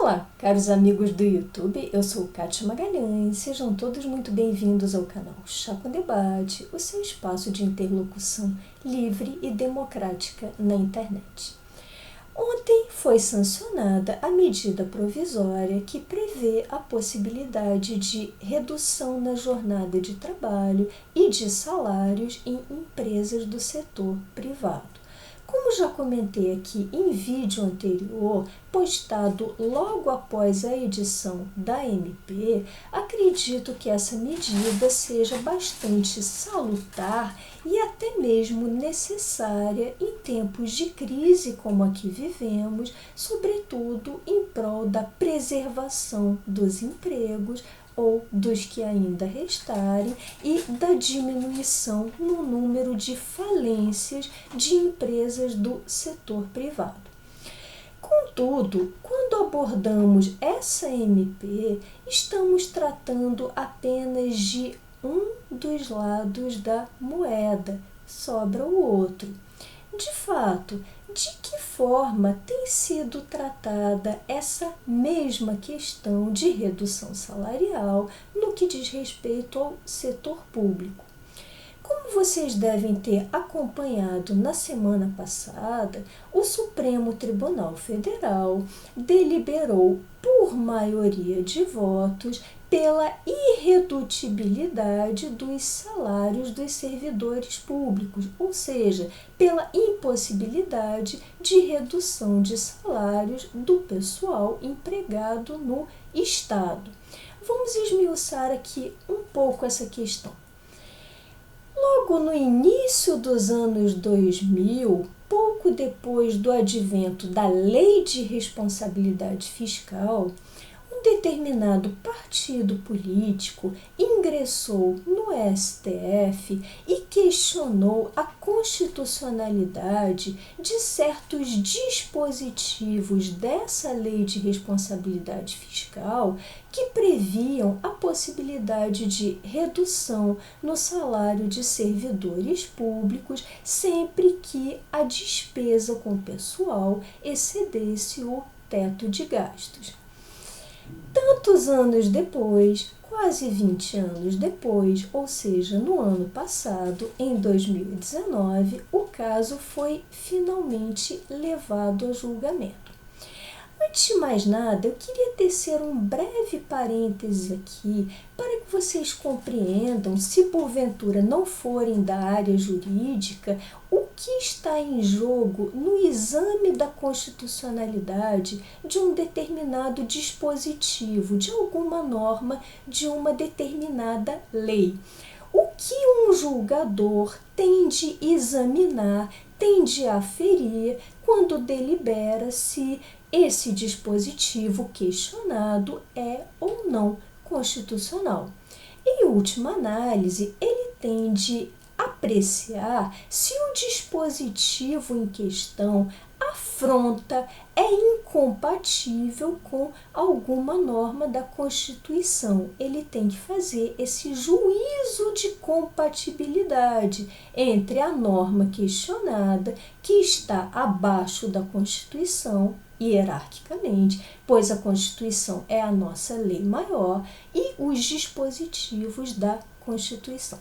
Olá, caros amigos do YouTube, eu sou Kátia Magalhães, sejam todos muito bem-vindos ao canal Chá com Debate, o seu espaço de interlocução livre e democrática na internet. Ontem foi sancionada a medida provisória que prevê a possibilidade de redução na jornada de trabalho e de salários em empresas do setor privado. Como já comentei aqui em vídeo anterior, postado logo após a edição da MP, acredito que essa medida seja bastante salutar e até mesmo necessária em tempos de crise como a que vivemos, sobretudo em prol da preservação dos empregos, ou dos que ainda restarem, e da diminuição no número de falências de empresas do setor privado. Contudo, quando abordamos essa MP, estamos tratando apenas de um dos lados da moeda, sobra o outro. De fato, de que forma tem sido tratada essa mesma questão de redução salarial no que diz respeito ao setor público? Como vocês devem ter acompanhado na semana passada, o Supremo Tribunal Federal deliberou por maioria de votos pela irredutibilidade dos salários dos servidores públicos, ou seja, pela impossibilidade de redução de salários do pessoal empregado no Estado. Vamos esmiuçar aqui um pouco essa questão. Logo no início dos anos 2000, pouco depois do advento da Lei de Responsabilidade Fiscal, um determinado partido político ingressou no STF e questionou a constitucionalidade de certos dispositivos dessa Lei de Responsabilidade Fiscal que previam a possibilidade de redução no salário de servidores públicos sempre que a despesa com o pessoal excedesse o teto de gastos. Tantos anos depois, quase 20 anos depois, ou seja, no ano passado, em 2019, o caso foi finalmente levado a julgamento. Antes de mais nada, eu queria tecer um breve parêntese aqui para que vocês compreendam, se porventura não forem da área jurídica, o que está em jogo no exame da constitucionalidade de um determinado dispositivo, de alguma norma, de uma determinada lei. O que um julgador tem de examinar, tem de aferir quando delibera se esse dispositivo questionado é ou não constitucional. Em última análise, ele tem de apreciar se o dispositivo em questão afronta, é incompatível com alguma norma da Constituição. Ele tem que fazer esse juízo de compatibilidade entre a norma questionada, que está abaixo da Constituição, hierarquicamente, pois a Constituição é a nossa lei maior, e os dispositivos da Constituição.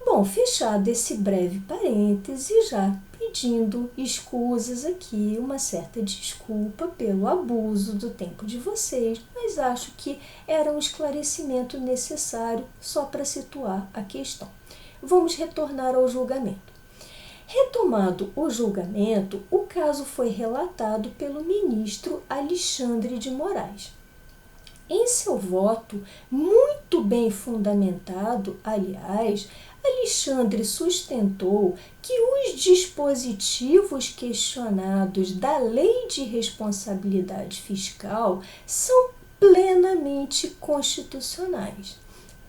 Bom, fechado esse breve parêntese, já pedindo escusas aqui, uma certa desculpa pelo abuso do tempo de vocês, mas acho que era um esclarecimento necessário só para situar a questão. Vamos retornar ao julgamento. Retomado o julgamento, o caso foi relatado pelo ministro Alexandre de Moraes. Em seu voto, muito bem fundamentado, aliás, Alexandre sustentou que os dispositivos questionados da Lei de Responsabilidade Fiscal são plenamente constitucionais.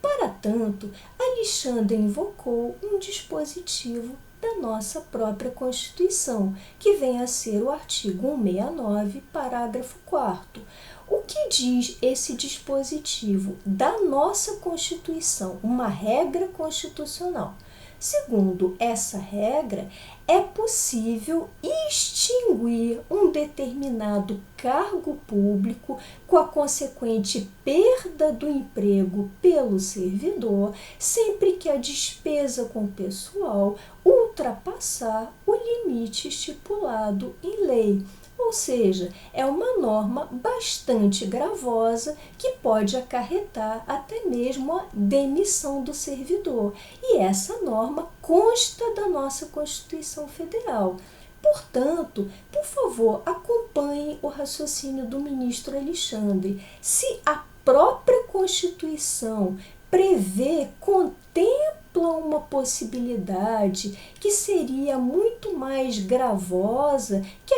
Para tanto, Alexandre invocou um dispositivo da nossa própria Constituição, que vem a ser o artigo 169, parágrafo 4º. O que diz esse dispositivo da nossa Constituição, uma regra constitucional? Segundo essa regra, é possível extinguir um determinado cargo público com a consequente perda do emprego pelo servidor, sempre que a despesa com o pessoal ultrapassar o limite estipulado em lei. Ou seja, é uma norma bastante gravosa que pode acarretar até mesmo a demissão do servidor. E essa norma consta da nossa Constituição Federal. Portanto, por favor, acompanhe o raciocínio do ministro Alexandre. Se a própria Constituição prevê, contempla uma possibilidade que seria muito mais gravosa, que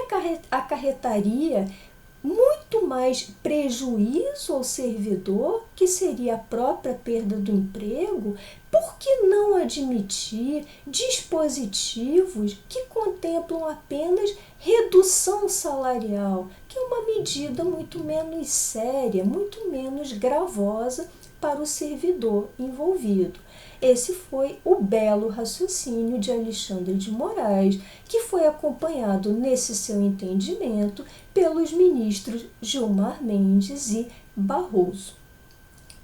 acarretaria muito mais prejuízo ao servidor, que seria a própria perda do emprego, por que não admitir dispositivos que contemplam apenas redução salarial, que é uma medida muito menos séria, muito menos gravosa para o servidor envolvido? Esse foi o belo raciocínio de Alexandre de Moraes, que foi acompanhado nesse seu entendimento pelos ministros Gilmar Mendes e Barroso.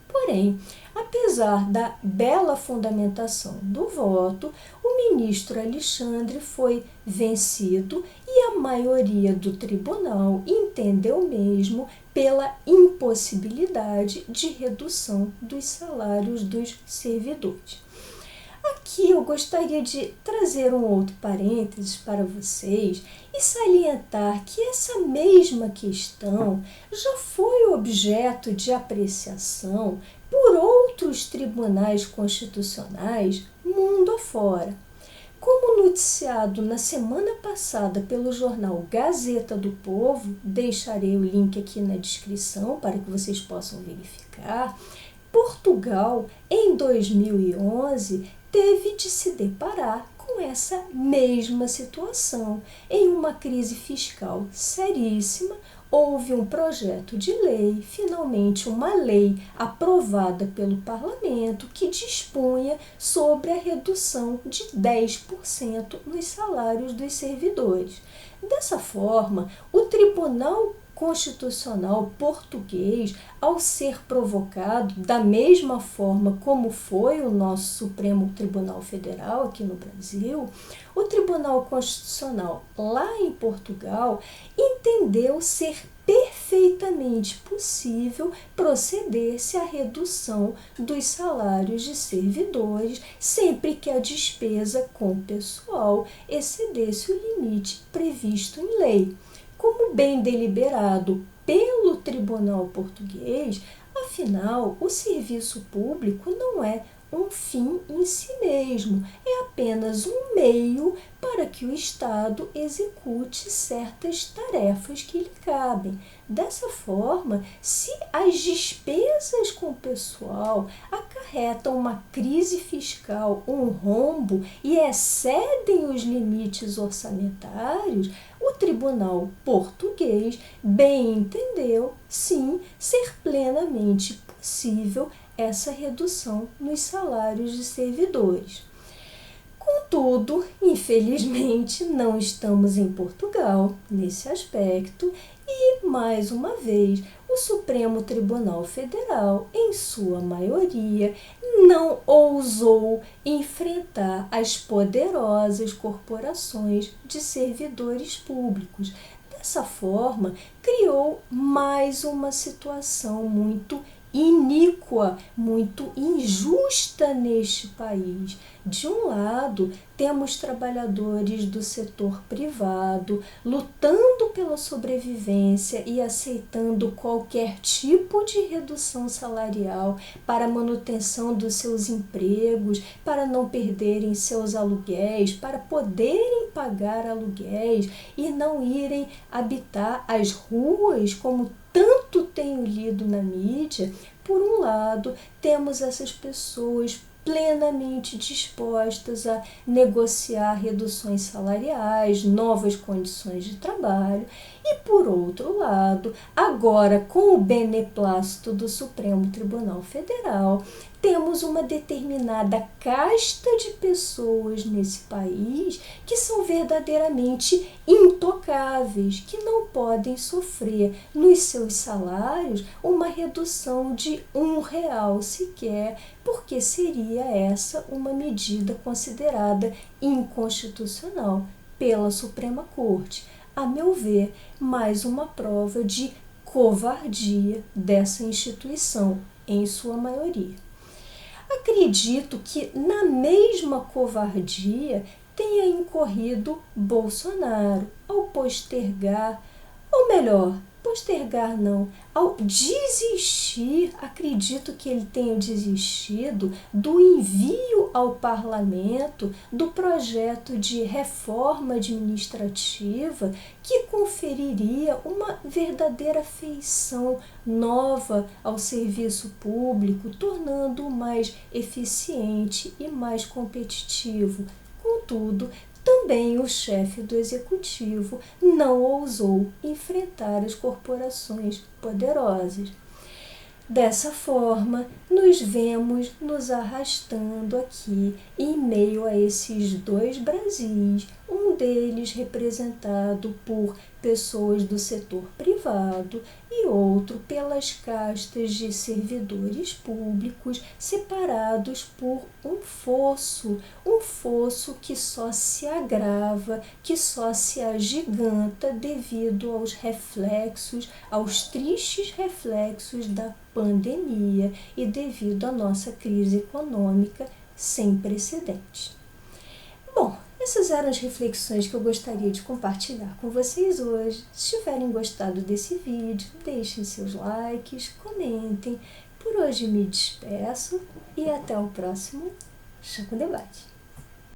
Porém, apesar da bela fundamentação do voto, o ministro Alexandre foi vencido e a maioria do tribunal entendeu mesmo pela impossibilidade de redução dos salários dos servidores. Aqui eu gostaria de trazer um outro parênteses para vocês e salientar que essa mesma questão já foi objeto de apreciação por outros tribunais constitucionais mundo afora. Como noticiado na semana passada pelo jornal Gazeta do Povo, deixarei o link aqui na descrição para que vocês possam verificar, Portugal, em 2011, teve de se deparar com essa mesma situação. Em uma crise fiscal seríssima, houve um projeto de lei, finalmente uma lei aprovada pelo parlamento que dispunha sobre a redução de 10% nos salários dos servidores. Dessa forma, o Tribunal Constitucional português, ao ser provocado da mesma forma como foi o nosso Supremo Tribunal Federal aqui no Brasil, o Tribunal Constitucional lá em Portugal entendeu ser perfeitamente possível proceder-se à redução dos salários de servidores sempre que a despesa com o pessoal excedesse o limite previsto em lei. Como bem deliberado pelo Tribunal Português, afinal, o serviço público não é um fim em si mesmo, é apenas um meio para que o Estado execute certas tarefas que lhe cabem. Dessa forma, se as despesas com o pessoal acarretam uma crise fiscal, um rombo e excedem os limites orçamentários, o Tribunal Português bem entendeu, sim, ser plenamente possível essa redução nos salários de servidores. Contudo, infelizmente, não estamos em Portugal nesse aspecto e, mais uma vez, o Supremo Tribunal Federal, em sua maioria, não ousou enfrentar as poderosas corporações de servidores públicos. Dessa forma, criou mais uma situação muito iníqua, muito injusta neste país. De um lado, temos trabalhadores do setor privado lutando pela sobrevivência e aceitando qualquer tipo de redução salarial para a manutenção dos seus empregos, para não perderem seus aluguéis, para poderem pagar aluguéis e não irem habitar as ruas como tanto tenho lido na mídia. Por um lado, temos essas pessoas plenamente dispostas a negociar reduções salariais, novas condições de trabalho, E, por outro lado, agora com o beneplácito do Supremo Tribunal Federal, temos uma determinada casta de pessoas nesse país que são verdadeiramente intocáveis, que não podem sofrer nos seus salários uma redução de R$ 1 sequer, porque seria essa uma medida considerada inconstitucional pela Suprema Corte. A meu ver, mais uma prova de covardia dessa instituição, em sua maioria. Acredito que na mesma covardia tenha incorrido Bolsonaro ao postergar, ou melhor, postergar não, ao desistir, acredito que ele tenha desistido do envio ao parlamento do projeto de reforma administrativa que conferiria uma verdadeira feição nova ao serviço público, tornando-o mais eficiente e mais competitivo. Contudo, também o chefe do executivo não ousou enfrentar as corporações poderosas. Dessa forma, nos vemos nos arrastando aqui em meio a esses dois Brasis, um deles representado por pessoas do setor privado e outro pelas castas de servidores públicos separados por um fosso que só se agrava, que só se agiganta devido aos reflexos, aos tristes reflexos da pandemia e devido à nossa crise econômica sem precedentes. Bom, essas eram as reflexões que eu gostaria de compartilhar com vocês hoje. Se tiverem gostado desse vídeo, deixem seus likes, comentem. Por hoje me despeço e até o próximo Chá com Debate.